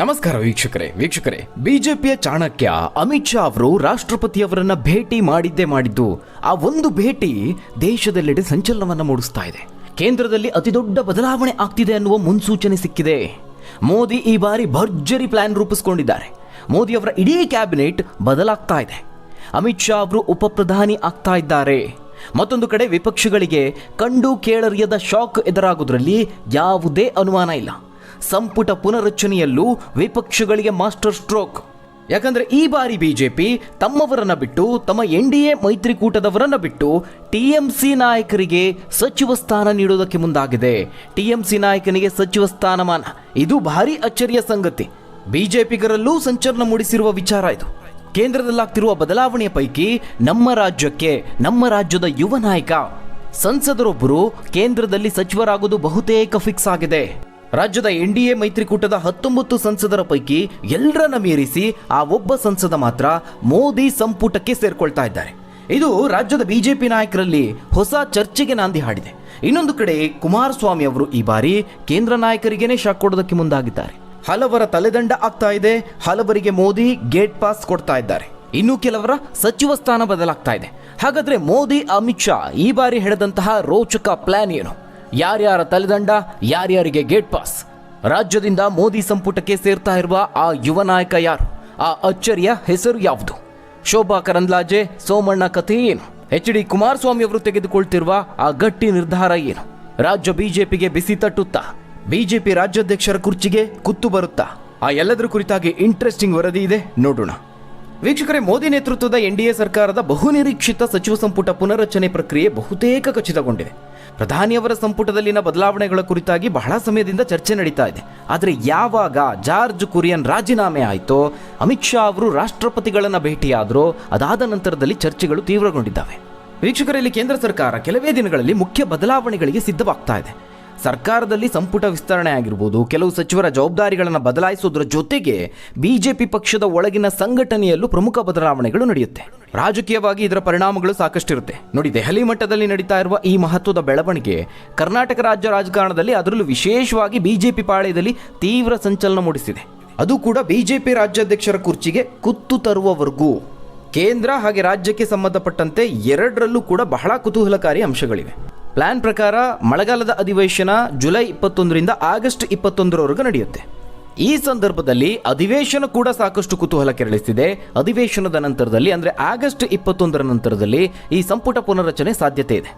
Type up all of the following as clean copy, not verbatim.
ನಮಸ್ಕಾರ ವೀಕ್ಷಕರೇ ಬಿಜೆಪಿಯ ಚಾಣಕ್ಯ ಅಮಿತ್ ಶಾ ಅವರು ರಾಷ್ಟ್ರಪತಿಯವರನ್ನ ಭೇಟಿ ಮಾಡಿದ್ದು ಆ ಒಂದು ಭೇಟಿ ದೇಶದೆಲ್ಲೆಡೆ ಸಂಚಲನವನ್ನ ಮೂಡಿಸ್ತಾ ಇದೆ. ಕೇಂದ್ರದಲ್ಲಿ ಅತಿದೊಡ್ಡ ಬದಲಾವಣೆ ಆಗ್ತಿದೆ ಅನ್ನುವ ಮುನ್ಸೂಚನೆ ಸಿಕ್ಕಿದೆ. ಮೋದಿ ಈ ಬಾರಿ ಭರ್ಜರಿ ಪ್ಲಾನ್ ರೂಪಿಸಿಕೊಂಡಿದ್ದಾರೆ. ಮೋದಿ ಅವರ ಇಡೀ ಕ್ಯಾಬಿನೆಟ್ ಬದಲಾಗ್ತಾ ಇದೆ. ಅಮಿತ್ ಶಾ ಅವರು ಉಪ ಪ್ರಧಾನಿ ಆಗ್ತಾ ಇದ್ದಾರೆ. ಮತ್ತೊಂದು ಕಡೆ ವಿಪಕ್ಷಗಳಿಗೆ ಕಂಡು ಕೇಳರಿಯದ ಶಾಕ್ ಎದುರಾಗುವುದರಲ್ಲಿ ಯಾವುದೇ ಅನುಮಾನ ಇಲ್ಲ. ಸಂಪುಟ ಪುನರಚನೆಯಲ್ಲೂ ವಿಪಕ್ಷಗಳಿಗೆ ಮಾಸ್ಟರ್ ಸ್ಟ್ರೋಕ್. ಯಾಕಂದ್ರೆ ಈ ಬಾರಿ ಬಿಜೆಪಿ ತಮ್ಮವರನ್ನ ಬಿಟ್ಟು, ತಮ್ಮ ಎನ್ಡಿಎ ಮೈತ್ರಿಕೂಟದವರನ್ನ ಬಿಟ್ಟು ಟಿಎಂಸಿ ನಾಯಕರಿಗೆ ಸಚಿವ ಸ್ಥಾನ ನೀಡೋದಕ್ಕೆ ಮುಂದಾಗಿದೆ. ಟಿಎಂಸಿ ನಾಯಕನಿಗೆ ಸಚಿವ ಸ್ಥಾನಮಾನ, ಇದು ಭಾರಿ ಅಚ್ಚರಿಯ ಸಂಗತಿ. ಬಿಜೆಪಿಗರಲ್ಲೂ ಸಂಚಲನ ಮೂಡಿಸಿರುವ ವಿಚಾರ ಇದು. ಕೇಂದ್ರದಲ್ಲಾಗ್ತಿರುವ ಬದಲಾವಣೆಯ ಪೈಕಿ ನಮ್ಮ ರಾಜ್ಯದ ಯುವ ನಾಯಕ, ಸಂಸದರೊಬ್ಬರು ಕೇಂದ್ರದಲ್ಲಿ ಸಚಿವರಾಗುವುದು ಬಹುತೇಕ ಫಿಕ್ಸ್ ಆಗಿದೆ. ರಾಜ್ಯದ ಎನ್ಡಿಎ ಮೈತ್ರಿಕೂಟದ 19 ಸಂಸದರ ಪೈಕಿ ಎಲ್ಲರನ್ನ ಮೀರಿಸಿ ಆ ಒಬ್ಬ ಸಂಸದ ಮಾತ್ರ ಮೋದಿ ಸಂಪುಟಕ್ಕೆ ಸೇರ್ಕೊಳ್ತಾ ಇದ್ದಾರೆ. ಇದು ರಾಜ್ಯದ ಬಿಜೆಪಿ ನಾಯಕರಲ್ಲಿ ಹೊಸ ಚರ್ಚೆಗೆ ನಾಂದಿ ಹಾಡಿದೆ. ಇನ್ನೊಂದು ಕಡೆ ಕುಮಾರಸ್ವಾಮಿ ಅವರು ಈ ಬಾರಿ ಕೇಂದ್ರ ನಾಯಕರಿಗೇನೆ ಶಾಕ್ ಕೊಡೋದಕ್ಕೆ ಮುಂದಾಗಿದ್ದಾರೆ. ಹಲವರ ತಲೆದಂಡ ಆಗ್ತಾ ಇದೆ. ಹಲವರಿಗೆ ಮೋದಿ ಗೇಟ್ ಪಾಸ್ ಕೊಡ್ತಾ ಇದ್ದಾರೆ. ಇನ್ನು ಕೆಲವರ ಸಚಿವ ಸ್ಥಾನ ಬದಲಾಗ್ತಾ ಇದೆ. ಹಾಗಾದ್ರೆ ಮೋದಿ ಅಮಿತ್ ಶಾ ಈ ಬಾರಿ ಹೇಳಿದಂತಹ ರೋಚಕ ಪ್ಲಾನ್ ಏನು? ಯಾರ್ಯಾರ ತಲೆದಂಡ, ಯಾರ್ಯಾರಿಗೆ ಗೇಟ್ ಪಾಸ್? ರಾಜ್ಯದಿಂದ ಮೋದಿ ಸಂಪುಟಕ್ಕೆ ಸೇರ್ತಾ ಇರುವ ಆ ಯುವ ನಾಯಕ ಯಾರು? ಆ ಅಚ್ಚರಿಯ ಹೆಸರು ಯಾವುದು? ಶೋಭಾ ಕರಂದ್ಲಾಜೆ, ಸೋಮಣ್ಣ ಕಥೆ ಏನು? HD ಕುಮಾರಸ್ವಾಮಿ ಅವರು ತೆಗೆದುಕೊಳ್ತಿರುವ ಆ ಗಟ್ಟಿ ನಿರ್ಧಾರ ಏನು? ರಾಜ್ಯ ಬಿಜೆಪಿಗೆ ಬಿಸಿ ತಟ್ಟುತ್ತಾ? ಬಿಜೆಪಿ ರಾಜ್ಯಾಧ್ಯಕ್ಷರ ಕುರ್ಚಿಗೆ ಕುತ್ತು ಬರುತ್ತಾ? ಆ ಎಲ್ಲದರ ಕುರಿತಾಗಿ ಇಂಟ್ರೆಸ್ಟಿಂಗ್ ವರದಿ ಇದೆ, ನೋಡೋಣ. ವೀಕ್ಷಕರೇ, ಮೋದಿ ನೇತೃತ್ವದ ಎನ್ಡಿಎ ಸರ್ಕಾರದ ಬಹುನಿರೀಕ್ಷಿತ ಸಚಿವ ಸಂಪುಟ ಪುನರಚನೆ ಪ್ರಕ್ರಿಯೆ ಬಹುತೇಕ ಖಚಿತಗೊಂಡಿದೆ. ಪ್ರಧಾನಿಯವರ ಸಂಪುಟದಲ್ಲಿನ ಬದಲಾವಣೆಗಳ ಕುರಿತಾಗಿ ಬಹಳ ಸಮಯದಿಂದ ಚರ್ಚೆ ನಡೀತಾ ಇದೆ. ಆದರೆ ಯಾವಾಗ ಜಾರ್ಜ್ ಕುರಿಯನ್ ರಾಜೀನಾಮೆ ಆಯಿತೋ, ಅಮಿತ್ ಶಾ ಅವರು ರಾಷ್ಟ್ರಪತಿಗಳನ್ನು ಭೇಟಿಯಾದರೂ ಅದಾದ ನಂತರದಲ್ಲಿ ಚರ್ಚೆಗಳು ತೀವ್ರಗೊಂಡಿದ್ದಾವೆ. ವೀಕ್ಷಕರಲ್ಲಿ, ಕೇಂದ್ರ ಸರ್ಕಾರ ಕೆಲವೇ ದಿನಗಳಲ್ಲಿ ಮುಖ್ಯ ಬದಲಾವಣೆಗಳಿಗೆ ಸಿದ್ಧವಾಗ್ತಾ ಇದೆ. ಸರ್ಕಾರದಲ್ಲಿ ಸಂಪುಟ ವಿಸ್ತರಣೆ ಆಗಿರ್ಬೋದು, ಕೆಲವು ಸಚಿವರ ಜವಾಬ್ದಾರಿಗಳನ್ನು ಬದಲಾಯಿಸೋದ್ರ ಜೊತೆಗೆ ಬಿಜೆಪಿ ಪಕ್ಷದ ಒಳಗಿನ ಸಂಘಟನೆಯಲ್ಲೂ ಪ್ರಮುಖ ಬದಲಾವಣೆಗಳು ನಡೆಯುತ್ತೆ. ರಾಜಕೀಯವಾಗಿ ಇದರ ಪರಿಣಾಮಗಳು ಸಾಕಷ್ಟಿರುತ್ತೆ. ನೋಡಿ, ದೆಹಲಿ ಮಟ್ಟದಲ್ಲಿ ನಡೀತಾ ಇರುವ ಈ ಮಹತ್ವದ ಬೆಳವಣಿಗೆ ಕರ್ನಾಟಕ ರಾಜ್ಯ ರಾಜಕಾರಣದಲ್ಲಿ, ಅದರಲ್ಲೂ ವಿಶೇಷವಾಗಿ ಬಿಜೆಪಿ ಪಾಳ್ಯದಲ್ಲಿ ತೀವ್ರ ಸಂಚಲನ ಮೂಡಿಸಿದೆ. ಅದು ಕೂಡ ಬಿಜೆಪಿ ರಾಜ್ಯಾಧ್ಯಕ್ಷರ ಕುರ್ಚಿಗೆ ಕುತ್ತು ತರುವವರೆಗೂ. ಕೇಂದ್ರ ಹಾಗೆ ರಾಜ್ಯಕ್ಕೆ ಸಂಬಂಧಪಟ್ಟಂತೆ ಎರಡರಲ್ಲೂ ಕೂಡ ಬಹಳ ಕುತೂಹಲಕಾರಿ ಅಂಶಗಳಿವೆ. ಪ್ಲಾನ್ ಪ್ರಕಾರ ಮಳೆಗಾಲದ ಅಧಿವೇಶನ ಜುಲೈ 21ರಿಂದ ಆಗಸ್ಟ್ 21ರವರೆಗೂ ನಡೆಯುತ್ತೆ. ಈ ಸಂದರ್ಭದಲ್ಲಿ ಅಧಿವೇಶನ ಕೂಡ ಸಾಕಷ್ಟು ಕುತೂಹಲ ಕೆರಳಿಸಿದೆ. ಅಧಿವೇಶನದ ನಂತರದಲ್ಲಿ, ಅಂದರೆ ಆಗಸ್ಟ್ 21ರ ನಂತರದಲ್ಲಿ ಈ ಸಂಪುಟ ಪುನರಚನೆ ಸಾಧ್ಯತೆ ಇದೆ.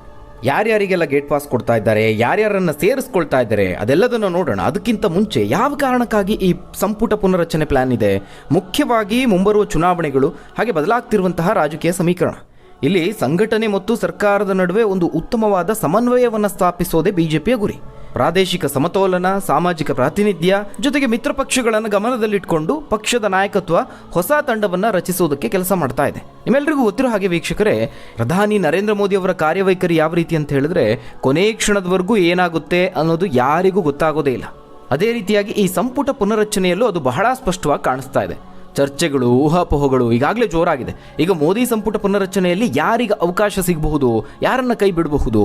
ಯಾರ್ಯಾರಿಗೆಲ್ಲ ಗೇಟ್ ಪಾಸ್ ಕೊಡ್ತಾ ಇದ್ದಾರೆ, ಯಾರ್ಯಾರನ್ನ ಸೇರಿಸ್ಕೊಳ್ತಾ ಇದ್ದಾರೆ, ಅದೆಲ್ಲದನ್ನು ನೋಡೋಣ. ಅದಕ್ಕಿಂತ ಮುಂಚೆ ಯಾವ ಕಾರಣಕ್ಕಾಗಿ ಈ ಸಂಪುಟ ಪುನರಚನೆ ಪ್ಲಾನ್ ಇದೆ? ಮುಖ್ಯವಾಗಿ ಮುಂಬರುವ ಚುನಾವಣೆಗಳು ಹಾಗೆ ಬದಲಾಗ್ತಿರುವಂತಹ ರಾಜಕೀಯ ಸಮೀಕರಣ. ಇಲ್ಲಿ ಸಂಘಟನೆ ಮತ್ತು ಸರ್ಕಾರದ ನಡುವೆ ಒಂದು ಉತ್ತಮವಾದ ಸಮನ್ವಯವನ್ನು ಸ್ಥಾಪಿಸೋದೇ ಬಿಜೆಪಿಯ ಗುರಿ. ಪ್ರಾದೇಶಿಕ ಸಮತೋಲನ, ಸಾಮಾಜಿಕ ಪ್ರಾತಿನಿಧ್ಯ ಜೊತೆಗೆ ಮಿತ್ರ ಪಕ್ಷಗಳನ್ನು ಗಮನದಲ್ಲಿಟ್ಕೊಂಡು ಪಕ್ಷದ ನಾಯಕತ್ವ ಹೊಸ ತಂಡವನ್ನು ರಚಿಸುವುದಕ್ಕೆ ಕೆಲಸ ಮಾಡ್ತಾ ಇದೆ. ನಿಮ್ಮೆಲ್ಲರಿಗೂ ಗೊತ್ತಿರೋ ಹಾಗೆ ವೀಕ್ಷಕರೇ, ಪ್ರಧಾನಿ ನರೇಂದ್ರ ಮೋದಿ ಅವರ ಕಾರ್ಯವೈಖರಿ ಯಾವ ರೀತಿ ಅಂತ ಹೇಳಿದ್ರೆ, ಕೊನೆ ಕ್ಷಣದವರೆಗೂ ಏನಾಗುತ್ತೆ ಅನ್ನೋದು ಯಾರಿಗೂ ಗೊತ್ತಾಗೋದೇ ಇಲ್ಲ. ಅದೇ ರೀತಿಯಾಗಿ ಈ ಸಂಪುಟ ಪುನರಚನೆಯಲ್ಲೂ ಅದು ಬಹಳ ಸ್ಪಷ್ಟವಾಗಿ ಕಾಣಿಸ್ತಾ ಇದೆ. ಚರ್ಚೆಗಳು, ಊಹಾಪೋಹಗಳು ಈಗಾಗಲೇ ಜೋರಾಗಿದೆ. ಈಗ ಮೋದಿ ಸಂಪುಟ ಪುನರಚನೆಯಲ್ಲಿ ಯಾರಿಗೆ ಅವಕಾಶ ಸಿಗಬಹುದು, ಯಾರನ್ನ ಕೈ ಬಿಡಬಹುದು?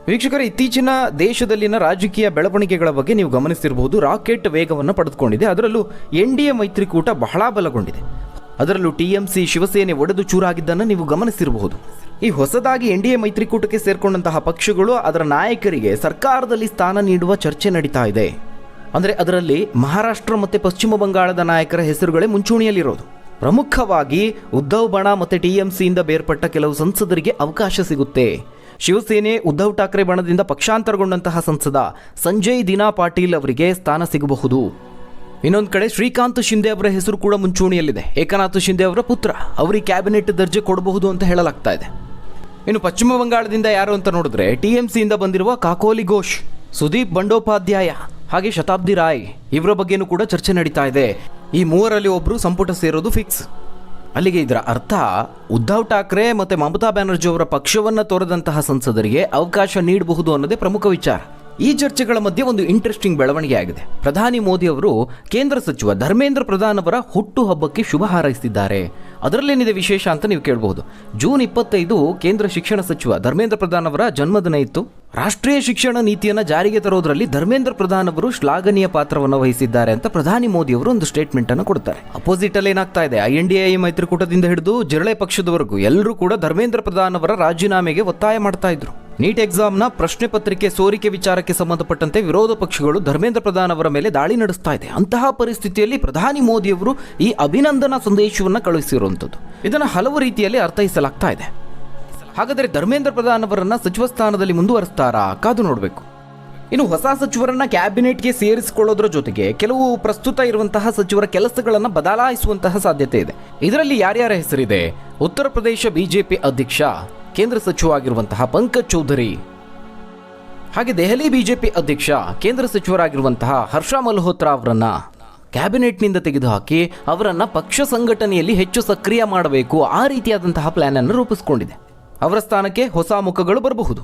ವೀಕ್ಷಕರೇ, ಇತ್ತೀಚಿನ ದೇಶದಲ್ಲಿನ ರಾಜಕೀಯ ಬೆಳವಣಿಗೆಗಳ ಬಗ್ಗೆ ನೀವು ಗಮನಿಸಿರಬಹುದು. ರಾಕೆಟ್ ವೇಗವನ್ನು ಪಡೆದುಕೊಂಡಿದೆ. ಅದರಲ್ಲೂ ಎನ್ಡಿಎ ಮೈತ್ರಿಕೂಟ ಬಹಳ ಬಲಗೊಂಡಿದೆ. ಅದರಲ್ಲೂ ಟಿಎಂಸಿ, ಶಿವಸೇನೆ ಒಡೆದು ಚೂರಾಗಿದ್ದನ್ನು ನೀವು ಗಮನಿಸಿರಬಹುದು. ಈ ಹೊಸದಾಗಿ ಎನ್ಡಿಎ ಮೈತ್ರಿಕೂಟಕ್ಕೆ ಸೇರ್ಕೊಂಡಂತಹ ಪಕ್ಷಗಳು ಅದರ ನಾಯಕರಿಗೆ ಸರ್ಕಾರದಲ್ಲಿ ಸ್ಥಾನ ನೀಡುವ ಚರ್ಚೆ ನಡೀತಾ ಇದೆ. ಅಂದರೆ ಅದರಲ್ಲಿ ಮಹಾರಾಷ್ಟ್ರ ಮತ್ತು ಪಶ್ಚಿಮ ಬಂಗಾಳದ ನಾಯಕರ ಹೆಸರುಗಳೇ ಮುಂಚೂಣಿಯಲ್ಲಿರೋದು. ಪ್ರಮುಖವಾಗಿ ಉದ್ಧವ್ ಬಣ ಮತ್ತು ಟಿಎಂಸಿಯಿಂದ ಬೇರ್ಪಟ್ಟ ಕೆಲವು ಸಂಸದರಿಗೆ ಅವಕಾಶ ಸಿಗುತ್ತೆ. ಶಿವಸೇನೆ, ಉದ್ಧವ್ ಠಾಕ್ರೆ ಬಣದಿಂದ ಪಕ್ಷಾಂತರಗೊಂಡಂತಹ ಸಂಸದ ಸಂಜಯ್ ದಿನಾ ಪಾಟೀಲ್ ಅವರಿಗೆ ಸ್ಥಾನ ಸಿಗಬಹುದು. ಇನ್ನೊಂದು ಕಡೆ ಶ್ರೀಕಾಂತ್ ಶಿಂದೆ ಅವರ ಹೆಸರು ಕೂಡ ಮುಂಚೂಣಿಯಲ್ಲಿದೆ. ಏಕನಾಥ್ ಶಿಂದೆ ಅವರ ಪುತ್ರ, ಅವರಿಗೆ ಕ್ಯಾಬಿನೆಟ್ ದರ್ಜೆ ಕೊಡಬಹುದು ಅಂತ ಹೇಳಲಾಗ್ತಾ ಇದೆ. ಇನ್ನು ಪಶ್ಚಿಮ ಬಂಗಾಳದಿಂದ ಯಾರು ಅಂತ ನೋಡಿದ್ರೆ, ಟಿಎಂಸಿಯಿಂದ ಬಂದಿರುವ ಕಾಕೋಲಿ ಘೋಷ್, ಸುದೀಪ್ ಬಂಡೋಪಾಧ್ಯಾಯ ಹಾಗೆ ಶತಾಬ್ದಿ ರಾಯ್, ಇವರ ಬಗ್ಗೆನೂ ಕೂಡ ಚರ್ಚೆ ನಡೀತಾ ಇದೆ. ಈ ಮೂವರಲ್ಲಿ ಒಬ್ಬರು ಸಂಪುಟ ಸೇರೋದು ಫಿಕ್ಸ್. ಅಲ್ಲಿಗೆ ಇದರ ಅರ್ಥ, ಉದ್ಧವ್ ಠಾಕ್ರೆ ಮತ್ತು ಮಮತಾ ಬ್ಯಾನರ್ಜಿ ಅವರ ಪಕ್ಷವನ್ನು ತೋರದಂತಹ ಸಂಸದರಿಗೆ ಅವಕಾಶ ನೀಡಬಹುದು ಅನ್ನೋದೇ ಪ್ರಮುಖ ವಿಚಾರ. ಈ ಚರ್ಚೆಗಳ ಮಧ್ಯೆ ಒಂದು ಇಂಟ್ರೆಸ್ಟಿಂಗ್ ಬೆಳವಣಿಗೆ ಆಗಿದೆ. ಪ್ರಧಾನಿ ಮೋದಿ ಅವರು ಕೇಂದ್ರ ಸಚಿವ ಧರ್ಮೇಂದ್ರ ಪ್ರಧಾನ್ ಅವರ ಹುಟ್ಟುಹಬ್ಬಕ್ಕೆ ಶುಭ ಹಾರೈಸಿದ್ದಾರೆ. ಅದರಲ್ಲೇನಿದೆ ವಿಶೇಷ ಅಂತ ನೀವು ಕೇಳಬಹುದು. ಜೂನ್ 25 ಕೇಂದ್ರ ಶಿಕ್ಷಣ ಸಚಿವ ಧರ್ಮೇಂದ್ರ ಪ್ರಧಾನ್ ಅವರ ಜನ್ಮದಿನ ಇತ್ತು. ರಾಷ್ಟ್ರೀಯ ಶಿಕ್ಷಣ ನೀತಿಯನ್ನು ಜಾರಿಗೆ ತರೋದ್ರಲ್ಲಿ ಧರ್ಮೇಂದ್ರ ಪ್ರಧಾನ್ ಅವರು ಶ್ಲಾಘನೀಯ ಪಾತ್ರವನ್ನು ವಹಿಸಿದ್ದಾರೆ ಅಂತ ಪ್ರಧಾನಿ ಮೋದಿ ಅವರು ಒಂದು ಸ್ಟೇಟ್ಮೆಂಟ್ ಅನ್ನು ಕೊಡ್ತಾರೆ. ಅಪೋಸಿಟ್ ಅಲ್ಲಿ ಏನಾಗ್ತಾ ಇದೆ, INDA ಮೈತ್ರಿಕೂಟದಿಂದ ಹಿಡಿದು ಜಿರಳೆ ಪಕ್ಷದವರೆಗೂ ಎಲ್ಲರೂ ಕೂಡ ಧರ್ಮೇಂದ್ರ ಪ್ರಧಾನ್ ಅವರ ರಾಜೀನಾಮೆಗೆ ಒತ್ತಾಯ ಮಾಡ್ತಾ ಇದ್ರು. ನೀಟ್ ಎಕ್ಸಾಮ್ನ ಪ್ರಶ್ನೆ ಪತ್ರಿಕೆ ಸೋರಿಕೆ ವಿಚಾರಕ್ಕೆ ಸಂಬಂಧಪಟ್ಟಂತೆ ವಿರೋಧ ಪಕ್ಷಗಳು ಧರ್ಮೇಂದ್ರ ಪ್ರಧಾನ್ ಅವರ ಮೇಲೆ ದಾಳಿ ನಡೆಸ್ತಾ ಇದೆ. ಅಂತಹ ಪರಿಸ್ಥಿತಿಯಲ್ಲಿ ಪ್ರಧಾನಿ ಮೋದಿ ಅವರು ಈ ಅಭಿನಂದನಾ ಸಂದೇಶವನ್ನು ಕಳುಹಿಸಿರುವಂಥದ್ದು ಇದನ್ನು ಹಲವು ರೀತಿಯಲ್ಲಿ ಅರ್ಥೈಸಲಾಗ್ತಾ ಇದೆ. ಹಾಗಾದರೆ ಧರ್ಮೇಂದ್ರ ಪ್ರಧಾನ್ ಅವರನ್ನ ಸಚಿವ ಸ್ಥಾನದಲ್ಲಿ ಮುಂದುವರಿಸ್ತಾರಾ? ಕಾದು ನೋಡಬೇಕು. ಇನ್ನು ಹೊಸ ಸಚಿವರನ್ನ ಕ್ಯಾಬಿನೆಟ್ಗೆ ಸೇರಿಸಿಕೊಳ್ಳೋದ್ರ ಜೊತೆಗೆ ಕೆಲವು ಪ್ರಸ್ತುತ ಇರುವಂತಹ ಸಚಿವರ ಕೆಲಸಗಳನ್ನು ಬದಲಾಯಿಸುವಂತಹ ಸಾಧ್ಯತೆ ಇದೆ. ಇದರಲ್ಲಿ ಯಾರ್ಯಾರ ಹೆಸರಿದೆ? ಉತ್ತರ ಪ್ರದೇಶ ಬಿಜೆಪಿ ಅಧ್ಯಕ್ಷ ಕೇಂದ್ರ ಸಚಿವ ಆಗಿರುವಂತಹ ಪಂಕಜ್ ಚೌಧರಿ, ಹಾಗೆ ದೆಹಲಿ ಬಿಜೆಪಿ ಅಧ್ಯಕ್ಷ ಕೇಂದ್ರ ಸಚಿವರಾಗಿರುವಂತಹ ಹರ್ಷ ಮಲ್ಹೋತ್ರಾ ಅವರನ್ನ ಕ್ಯಾಬಿನೆಟ್ನಿಂದ ತೆಗೆದುಹಾಕಿ ಅವರನ್ನ ಪಕ್ಷ ಸಂಘಟನೆಯಲ್ಲಿ ಹೆಚ್ಚು ಸಕ್ರಿಯ ಮಾಡಬೇಕು, ಆ ರೀತಿಯಾದಂತಹ ಪ್ಲಾನ್ ಅನ್ನು ರೂಪಿಸಿಕೊಂಡಿದೆ. ಅವರ ಸ್ಥಾನಕ್ಕೆ ಹೊಸ ಮುಖಗಳು ಬರಬಹುದು.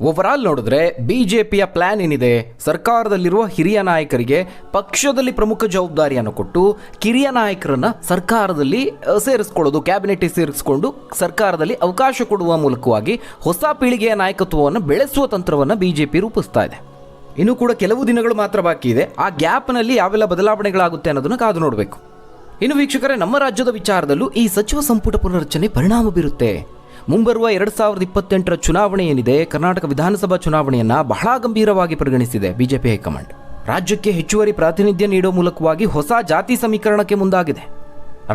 ಓವರಾಲ್ ನೋಡಿದ್ರೆ ಬಿಜೆಪಿಯ ಪ್ಲಾನ್ ಏನಿದೆ, ಸರ್ಕಾರದಲ್ಲಿರುವ ಹಿರಿಯ ನಾಯಕರಿಗೆ ಪಕ್ಷದಲ್ಲಿ ಪ್ರಮುಖ ಜವಾಬ್ದಾರಿಯನ್ನು ಕೊಟ್ಟು ಕಿರಿಯ ನಾಯಕರನ್ನ ಸರ್ಕಾರದಲ್ಲಿ ಸೇರಿಸ್ಕೊಳ್ಳೋದು, ಕ್ಯಾಬಿನೆಟ್ ಸೇರಿಸಿಕೊಂಡು ಸರ್ಕಾರದಲ್ಲಿ ಅವಕಾಶ ಕೊಡುವ ಮೂಲಕವಾಗಿ ಹೊಸ ಪೀಳಿಗೆಯ ನಾಯಕತ್ವವನ್ನು ಬೆಳೆಸುವ ತಂತ್ರವನ್ನು ಬಿಜೆಪಿ ರೂಪಿಸ್ತಾ ಇದೆ. ಇನ್ನೂ ಕೂಡ ಕೆಲವು ದಿನಗಳು ಮಾತ್ರ ಬಾಕಿ ಇದೆ. ಆ ಗ್ಯಾಪ್ನಲ್ಲಿ ಯಾವೆಲ್ಲ ಬದಲಾವಣೆಗಳಾಗುತ್ತೆ ಅನ್ನೋದನ್ನು ಕಾದು ನೋಡಬೇಕು. ಇನ್ನು ವೀಕ್ಷಕರೇ, ನಮ್ಮ ರಾಜ್ಯದ ವಿಚಾರದಲ್ಲೂ ಈ ಸಚಿವ ಸಂಪುಟ ಪುನರ್ರಚನೆ ಪರಿಣಾಮ ಬೀರುತ್ತೆ. ಮುಂಬರುವ 2028ರ ಚುನಾವಣೆ ಏನಿದೆ, ಕರ್ನಾಟಕ ವಿಧಾನಸಭಾ ಚುನಾವಣೆಯನ್ನ ಬಹಳ ಗಂಭೀರವಾಗಿ ಪರಿಗಣಿಸಿದೆ ಬಿಜೆಪಿ ಹೈಕಮಾಂಡ್. ರಾಜ್ಯಕ್ಕೆ ಹೆಚ್ಚುವರಿ ಪ್ರಾತಿನಿಧ್ಯ ನೀಡುವ ಮೂಲಕವಾಗಿ ಹೊಸ ಜಾತಿ ಸಮೀಕರಣಕ್ಕೆ ಮುಂದಾಗಿದೆ.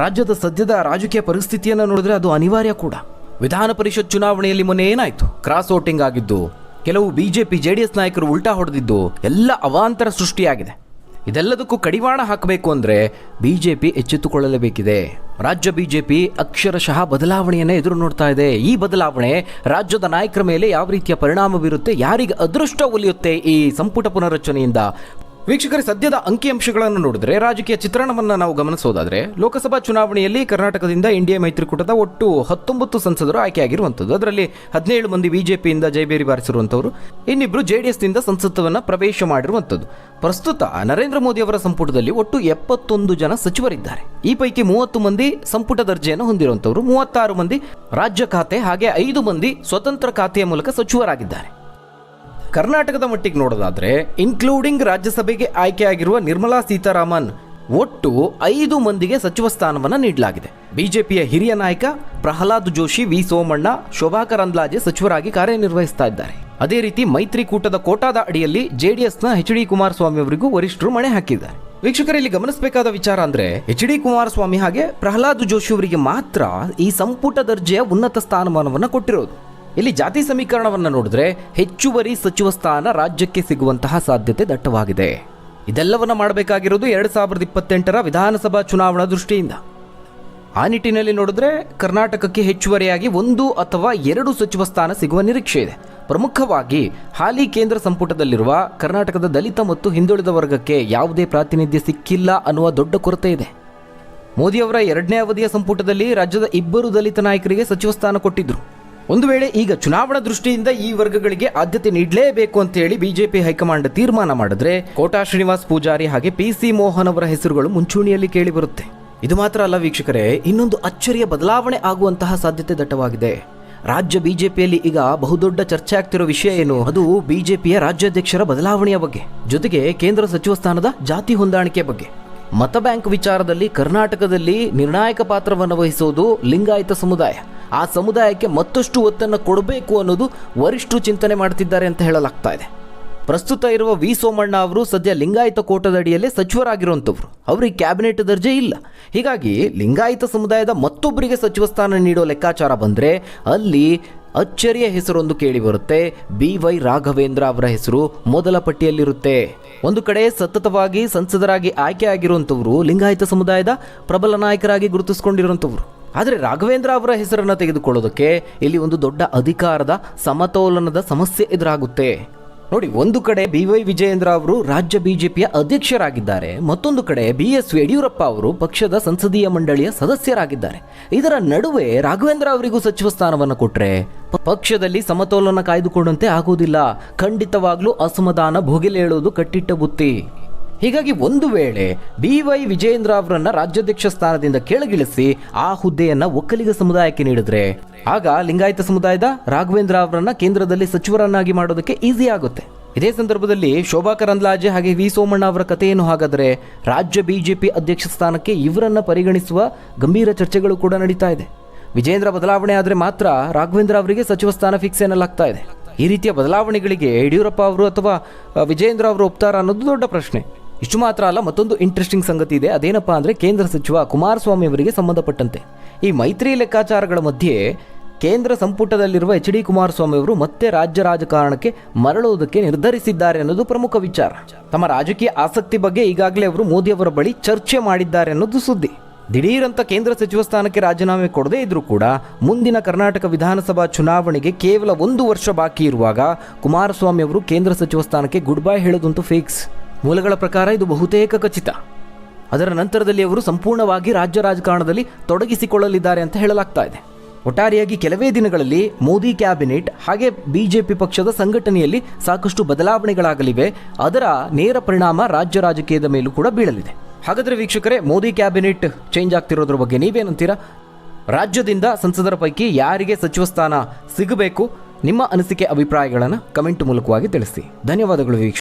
ರಾಜ್ಯದ ಸದ್ಯದ ರಾಜಕೀಯ ಪರಿಸ್ಥಿತಿಯನ್ನು ನೋಡಿದ್ರೆ ಅದು ಅನಿವಾರ್ಯ ಕೂಡ. ವಿಧಾನ ಪರಿಷತ್ ಚುನಾವಣೆಯಲ್ಲಿ ಮೊನ್ನೆ ಏನಾಯ್ತು? ಕ್ರಾಸ್ ವೋಟಿಂಗ್ ಆಗಿದ್ದು, ಕೆಲವು ಬಿಜೆಪಿ JDS ನಾಯಕರು ಉಲ್ಟಾ ಹೊಡೆದಿದ್ದು, ಎಲ್ಲ ಅವಾಂತರ ಸೃಷ್ಟಿಯಾಗಿದೆ. ಇದೆಲ್ಲದಕ್ಕೂ ಕಡಿವಾಣ ಹಾಕಬೇಕು ಅಂದರೆ ಬಿಜೆಪಿ ಎಚ್ಚೆತ್ತುಕೊಳ್ಳಲೇಬೇಕಿದೆ. ರಾಜ್ಯ ಬಿಜೆಪಿ ಅಕ್ಷರಶಃ ಬದಲಾವಣೆಯನ್ನು ಎದುರು ನೋಡ್ತಾ ಇದೆ. ಈ ಬದಲಾವಣೆ ರಾಜ್ಯದ ನಾಯಕರ ಮೇಲೆ ಯಾವ ರೀತಿಯ ಪರಿಣಾಮ ಬೀರುತ್ತೆ, ಯಾರಿಗೆ ಅದೃಷ್ಟ ಒಲಿಯುತ್ತೆ ಈ ಸಂಪುಟ ಪುನರ್ರಚನೆಯಿಂದ? ವೀಕ್ಷಕರೇ, ಸದ್ಯದ ಅಂಕಿಅಂಶಗಳನ್ನು ನೋಡಿದ್ರೆ ರಾಜಕೀಯ ಚಿತ್ರಣವನ್ನು ನಾವು ಗಮನಿಸೋದಾದ್ರೆ, ಲೋಕಸಭಾ ಚುನಾವಣೆಯಲ್ಲಿ ಕರ್ನಾಟಕದಿಂದ NDA ಮೈತ್ರಿಕೂಟದ ಒಟ್ಟು 19 ಸಂಸದರು ಆಯ್ಕೆಯಾಗಿರುವಂಥದ್ದು. ಅದರಲ್ಲಿ 17 ಮಂದಿ ಬಿಜೆಪಿಯಿಂದ ಜೈಬೇರಿ ಬಾರಿಸಿರುವಂಥವರು, ಇನ್ನಿಬ್ಬರು JDSನಿಂದ ಸಂಸತ್ತನ್ನು ಪ್ರವೇಶ ಮಾಡಿರುವಂಥದ್ದು. ಪ್ರಸ್ತುತ ನರೇಂದ್ರ ಮೋದಿ ಅವರ ಸಂಪುಟದಲ್ಲಿ ಒಟ್ಟು 71 ಜನ ಸಚಿವರಿದ್ದಾರೆ. ಈ ಪೈಕಿ 30 ಮಂದಿ ಸಂಪುಟ ದರ್ಜೆಯನ್ನು ಹೊಂದಿರುವಂಥವರು, 36 ಮಂದಿ ರಾಜ್ಯ ಖಾತೆ, ಹಾಗೆ 5 ಮಂದಿ ಸ್ವತಂತ್ರ ಖಾತೆಯ ಮೂಲಕ ಸಚಿವರಾಗಿದ್ದಾರೆ. ಕರ್ನಾಟಕದ ಮಟ್ಟಿಗೆ ನೋಡೋದಾದ್ರೆ, ಇನ್ಕ್ಲೂಡಿಂಗ್ ರಾಜ್ಯಸಭೆಗೆ ಆಯ್ಕೆಯಾಗಿರುವ ನಿರ್ಮಲಾ ಸೀತಾರಾಮನ್ ಒಟ್ಟು 5 ಮಂದಿಗೆ ಸಚಿವ ಸ್ಥಾನವನ್ನು ನೀಡಲಾಗಿದೆ. ಬಿಜೆಪಿಯ ಹಿರಿಯ ನಾಯಕ ಪ್ರಹ್ಲಾದ್ ಜೋಶಿ, ವಿ ಸೋಮಣ್ಣ, ಶೋಭಾ ಕರಂದ್ಲಾಜೆ ಸಚಿವರಾಗಿ ಕಾರ್ಯನಿರ್ವಹಿಸ್ತಾ ಇದ್ದಾರೆ. ಅದೇ ರೀತಿ ಮೈತ್ರಿಕೂಟದ ಕೋಟಾದ ಅಡಿಯಲ್ಲಿ JDSನ HD ಕುಮಾರಸ್ವಾಮಿ ಅವರಿಗೂ ವರಿಷ್ಠರು ಮಣೆ ಹಾಕಿದ್ದಾರೆ. ವೀಕ್ಷಕರಲ್ಲಿ ಗಮನಿಸಬೇಕಾದ ವಿಚಾರ ಅಂದ್ರೆ, HD ಕುಮಾರಸ್ವಾಮಿ ಹಾಗೆ ಪ್ರಹ್ಲಾದ್ ಜೋಶಿ ಅವರಿಗೆ ಮಾತ್ರ ಈ ಸಂಪುಟ ದರ್ಜೆಯ ಉನ್ನತ ಸ್ಥಾನಮಾನವನ್ನು ಕೊಟ್ಟಿರೋದು. ಇಲ್ಲಿ ಜಾತಿ ಸಮೀಕರಣವನ್ನು ನೋಡಿದ್ರೆ ಹೆಚ್ಚುವರಿ ಸಚಿವ ಸ್ಥಾನ ರಾಜ್ಯಕ್ಕೆ ಸಿಗುವಂತಹ ಸಾಧ್ಯತೆ ದಟ್ಟವಾಗಿದೆ. ಇದೆಲ್ಲವನ್ನ ಮಾಡಬೇಕಾಗಿರೋದು 2028ರ ವಿಧಾನಸಭಾ ಚುನಾವಣಾ ದೃಷ್ಟಿಯಿಂದ. ಆ ನಿಟ್ಟಿನಲ್ಲಿ ನೋಡಿದ್ರೆ ಕರ್ನಾಟಕಕ್ಕೆ ಹೆಚ್ಚುವರಿಯಾಗಿ 1 ಅಥವಾ 2 ಸಚಿವ ಸ್ಥಾನ ಸಿಗುವ ನಿರೀಕ್ಷೆ ಇದೆ. ಪ್ರಮುಖವಾಗಿ ಹಾಲಿ ಕೇಂದ್ರ ಸಂಪುಟದಲ್ಲಿರುವ ಕರ್ನಾಟಕದ ದಲಿತ ಮತ್ತು ಹಿಂದುಳಿದ ವರ್ಗಕ್ಕೆ ಯಾವುದೇ ಪ್ರಾತಿನಿಧ್ಯ ಸಿಕ್ಕಿಲ್ಲ ಅನ್ನುವ ದೊಡ್ಡ ಕೊರತೆ ಇದೆ. ಮೋದಿಯವರ 2ನೇ ಅವಧಿಯ ಸಂಪುಟದಲ್ಲಿ ರಾಜ್ಯದ 2 ದಲಿತ ನಾಯಕರಿಗೆ ಸಚಿವ ಸ್ಥಾನ ಕೊಟ್ಟಿದ್ರು. ಒಂದು ವೇಳೆ ಈಗ ಚುನಾವಣಾ ದೃಷ್ಟಿಯಿಂದ ಈ ವರ್ಗಗಳಿಗೆ ಆದ್ಯತೆ ನೀಡಲೇಬೇಕು ಅಂತ ಹೇಳಿ ಬಿಜೆಪಿ ಹೈಕಮಾಂಡ್ ತೀರ್ಮಾನ ಮಾಡಿದ್ರೆ, ಕೋಟಾ ಶ್ರೀನಿವಾಸ್ ಪೂಜಾರಿ ಹಾಗೆ PC ಮೋಹನ್ ಅವರ ಹೆಸರುಗಳು ಮುಂಚೂಣಿಯಲ್ಲಿ ಕೇಳಿ ಬರುತ್ತೆ. ಇದು ಮಾತ್ರ ಅಲ್ಲ ವೀಕ್ಷಕರೇ, ಇನ್ನೊಂದು ಅಚ್ಚರಿಯ ಬದಲಾವಣೆ ಆಗುವಂತಹ ಸಾಧ್ಯತೆ ದಟ್ಟವಾಗಿದೆ. ರಾಜ್ಯ ಬಿಜೆಪಿಯಲ್ಲಿ ಈಗ ಬಹುದೊಡ್ಡ ಚರ್ಚೆ ಆಗ್ತಿರೋ ವಿಷಯ ಏನು? ಅದು ಬಿಜೆಪಿಯ ರಾಜ್ಯಾಧ್ಯಕ್ಷರ ಬದಲಾವಣೆಯ ಬಗ್ಗೆ, ಜೊತೆಗೆ ಕೇಂದ್ರ ಸಚಿವ ಸ್ಥಾನದ ಜಾತಿ ಹೊಂದಾಣಿಕೆ ಬಗ್ಗೆ. ಮತ ಬ್ಯಾಂಕ್ ವಿಚಾರದಲ್ಲಿ ಕರ್ನಾಟಕದಲ್ಲಿ ನಿರ್ಣಾಯಕ ಪಾತ್ರವನ್ನು ವಹಿಸೋದು ಲಿಂಗಾಯತ ಸಮುದಾಯ. ಆ ಸಮುದಾಯಕ್ಕೆ ಮತ್ತಷ್ಟು ಒತ್ತನ್ನು ಕೊಡಬೇಕು ಅನ್ನೋದು ವರಿಷ್ಠರು ಚಿಂತನೆ ಮಾಡ್ತಿದ್ದಾರೆ ಅಂತ ಹೇಳಲಾಗ್ತಾ ಇದೆ. ಪ್ರಸ್ತುತ ಇರುವ ವಿ ಸೋಮಣ್ಣ ಅವರು ಸದ್ಯ ಲಿಂಗಾಯತ ಕೋಟದ ಅಡಿಯಲ್ಲೇ ಸಚಿವರಾಗಿರುವಂಥವ್ರು. ಅವರಿಗೆ ಕ್ಯಾಬಿನೆಟ್ ದರ್ಜೆ ಇಲ್ಲ. ಹೀಗಾಗಿ ಲಿಂಗಾಯತ ಸಮುದಾಯದ ಮತ್ತೊಬ್ಬರಿಗೆ ಸಚಿವ ಸ್ಥಾನ ನೀಡೋ ಲೆಕ್ಕಾಚಾರ ಬಂದರೆ ಅಲ್ಲಿ ಅಚ್ಚರಿಯ ಹೆಸರೊಂದು ಕೇಳಿ ಬರುತ್ತೆ. BY ರಾಘವೇಂದ್ರ ಅವರ ಹೆಸರು ಮೊದಲ ಪಟ್ಟಿಯಲ್ಲಿರುತ್ತೆ. ಒಂದು ಕಡೆ ಸತತವಾಗಿ ಸಂಸದರಾಗಿ ಆಯ್ಕೆಯಾಗಿರುವಂಥವರು ಲಿಂಗಾಯತ ಸಮುದಾಯದ ಪ್ರಬಲ ನಾಯಕರಾಗಿ ಗುರುತಿಸಿಕೊಂಡಿರುವಂಥವ್ರು. ಆದರೆ ರಾಘವೇಂದ್ರ ಅವರ ಹೆಸರನ್ನು ತೆಗೆದುಕೊಳ್ಳೋದಕ್ಕೆ ಇಲ್ಲಿ ಒಂದು ದೊಡ್ಡ ಅಧಿಕಾರದ ಸಮತೋಲನದ ಸಮಸ್ಯೆ ಎದುರಾಗುತ್ತೆ. ನೋಡಿ, ಒಂದು ಕಡೆ BY ವಿಜಯೇಂದ್ರ ಅವರು ರಾಜ್ಯ ಬಿಜೆಪಿಯ ಅಧ್ಯಕ್ಷರಾಗಿದ್ದಾರೆ, ಮತ್ತೊಂದು ಕಡೆ BS ಯಡಿಯೂರಪ್ಪ ಅವರು ಪಕ್ಷದ ಸಂಸದೀಯ ಮಂಡಳಿಯ ಸದಸ್ಯರಾಗಿದ್ದಾರೆ. ಇದರ ನಡುವೆ ರಾಘವೇಂದ್ರ ಅವರಿಗೂ ಸಚಿವ ಸ್ಥಾನವನ್ನು ಕೊಟ್ಟರೆ ಪಕ್ಷದಲ್ಲಿ ಸಮತೋಲನ ಕಾಯ್ದುಕೊಂಡಂತೆ ಆಗುವುದಿಲ್ಲ. ಖಂಡಿತವಾಗ್ಲೂ ಅಸಮಾಧಾನ ಭೋಗಿಲೇಳುವುದು ಕಟ್ಟಿಟ್ಟ ಬುತ್ತಿ. ಹೀಗಾಗಿ ಒಂದು ವೇಳೆ BY ವಿಜಯೇಂದ್ರ ಅವರನ್ನ ರಾಜ್ಯಾಧ್ಯಕ್ಷ ಸ್ಥಾನದಿಂದ ಕೆಳಗಿಳಿಸಿ ಆ ಹುದ್ದೆಯನ್ನ ಒಕ್ಕಲಿಗ ಸಮುದಾಯಕ್ಕೆ ನೀಡಿದ್ರೆ ಆಗ ಲಿಂಗಾಯತ ಸಮುದಾಯದ ರಾಘವೇಂದ್ರ ಅವರನ್ನ ಕೇಂದ್ರದಲ್ಲಿ ಸಚಿವರನ್ನಾಗಿ ಮಾಡೋದಕ್ಕೆ ಈಸಿ ಆಗುತ್ತೆ. ಇದೇ ಸಂದರ್ಭದಲ್ಲಿ ಶೋಭಾ ಕರಂದ್ಲಾಜೆ ಹಾಗೆ ವಿ ಸೋಮಣ್ಣ ಅವರ ಕಥೆ ಏನು ಹಾಗಾದರೆ? ರಾಜ್ಯ ಬಿಜೆಪಿ ಅಧ್ಯಕ್ಷ ಸ್ಥಾನಕ್ಕೆ ಇವರನ್ನ ಪರಿಗಣಿಸುವ ಗಂಭೀರ ಚರ್ಚೆಗಳು ಕೂಡ ನಡೀತಾ ಇದೆ. ವಿಜೇಂದ್ರ ಬದಲಾವಣೆ ಆದರೆ ಮಾತ್ರ ರಾಘವೇಂದ್ರ ಅವರಿಗೆ ಸಚಿವ ಸ್ಥಾನ ಫಿಕ್ಸ್ ಎನ್ನಲಾಗ್ತಾ ಇದೆ. ಈ ರೀತಿಯ ಬದಲಾವಣೆಗಳಿಗೆ ಯಡಿಯೂರಪ್ಪ ಅವರು ಅಥವಾ ವಿಜೇಂದ್ರ ಅವರು ಒಪ್ತಾರ ಅನ್ನೋದು ದೊಡ್ಡ ಪ್ರಶ್ನೆ. ಇಷ್ಟು ಮಾತ್ರ ಅಲ್ಲ, ಮತ್ತೊಂದು ಇಂಟ್ರೆಸ್ಟಿಂಗ್ ಸಂಗತಿ ಇದೆ. ಅದೇನಪ್ಪ ಅಂದರೆ ಕೇಂದ್ರ ಸಚಿವ ಕುಮಾರಸ್ವಾಮಿ ಅವರಿಗೆ ಸಂಬಂಧಪಟ್ಟಂತೆ ಈ ಮೈತ್ರಿ ಲೆಕ್ಕಾಚಾರಗಳ ಮಧ್ಯೆ ಕೇಂದ್ರ ಸಂಪುಟದಲ್ಲಿರುವ HD ಕುಮಾರಸ್ವಾಮಿ ಅವರು ಮತ್ತೆ ರಾಜ್ಯ ರಾಜಕಾರಣಕ್ಕೆ ಮರಳುವುದಕ್ಕೆ ನಿರ್ಧರಿಸಿದ್ದಾರೆ ಅನ್ನೋದು ಪ್ರಮುಖ ವಿಚಾರ. ತಮ್ಮ ರಾಜಕೀಯ ಆಸಕ್ತಿ ಬಗ್ಗೆ ಈಗಾಗಲೇ ಅವರು ಮೋದಿ ಅವರ ಬಳಿ ಚರ್ಚೆ ಮಾಡಿದ್ದಾರೆ ಅನ್ನೋದು ಸುದ್ದಿ. ದಿಢೀರಂತ ಕೇಂದ್ರ ಸಚಿವ ಸ್ಥಾನಕ್ಕೆ ರಾಜೀನಾಮೆ ಕೊಡದೇ ಇದ್ರೂ ಕೂಡ ಮುಂದಿನ ಕರ್ನಾಟಕ ವಿಧಾನಸಭಾ ಚುನಾವಣೆಗೆ ಕೇವಲ 1 ವರ್ಷ ಬಾಕಿ ಇರುವಾಗ ಕುಮಾರಸ್ವಾಮಿ ಅವರು ಕೇಂದ್ರ ಸಚಿವ ಸ್ಥಾನಕ್ಕೆ ಗುಡ್ ಬೈ ಹೇಳೋದಂತೂ ಫಿಕ್ಸ್. ಮೂಲಗಳ ಪ್ರಕಾರ ಇದು ಬಹುತೇಕ ಖಚಿತ. ಅದರ ನಂತರದಲ್ಲಿ ಅವರು ಸಂಪೂರ್ಣವಾಗಿ ರಾಜ್ಯ ರಾಜಕಾರಣದಲ್ಲಿ ತೊಡಗಿಸಿಕೊಳ್ಳಲಿದ್ದಾರೆ ಅಂತ ಹೇಳಲಾಗ್ತಾ ಇದೆ. ಒಟ್ಟಾರೆಯಾಗಿ ಕೆಲವೇ ದಿನಗಳಲ್ಲಿ ಮೋದಿ ಕ್ಯಾಬಿನೆಟ್ ಹಾಗೆ ಬಿಜೆಪಿ ಪಕ್ಷದ ಸಂಘಟನೆಯಲ್ಲಿ ಸಾಕಷ್ಟು ಬದಲಾವಣೆಗಳಾಗಲಿವೆ. ಅದರ ನೇರ ಪರಿಣಾಮ ರಾಜ್ಯ ರಾಜಕೀಯದ ಮೇಲೂ ಕೂಡ ಬೀಳಲಿದೆ. ಹಾಗಾದರೆ ವೀಕ್ಷಕರೇ, ಮೋದಿ ಕ್ಯಾಬಿನೆಟ್ ಚೇಂಜ್ ಆಗ್ತಿರೋದ್ರ ಬಗ್ಗೆ ನೀವೇನಂತೀರಾ? ರಾಜ್ಯದಿಂದ ಸಂಸದರ ಪೈಕಿ ಯಾರಿಗೆ ಸಚಿವ ಸ್ಥಾನ ಸಿಗಬೇಕು? ನಿಮ್ಮ ಅನಿಸಿಕೆ ಅಭಿಪ್ರಾಯಗಳನ್ನು ಕಮೆಂಟ್ ಮೂಲಕವಾಗಿ ತಿಳಿಸಿ. ಧನ್ಯವಾದಗಳು ವೀಕ್ಷಕ.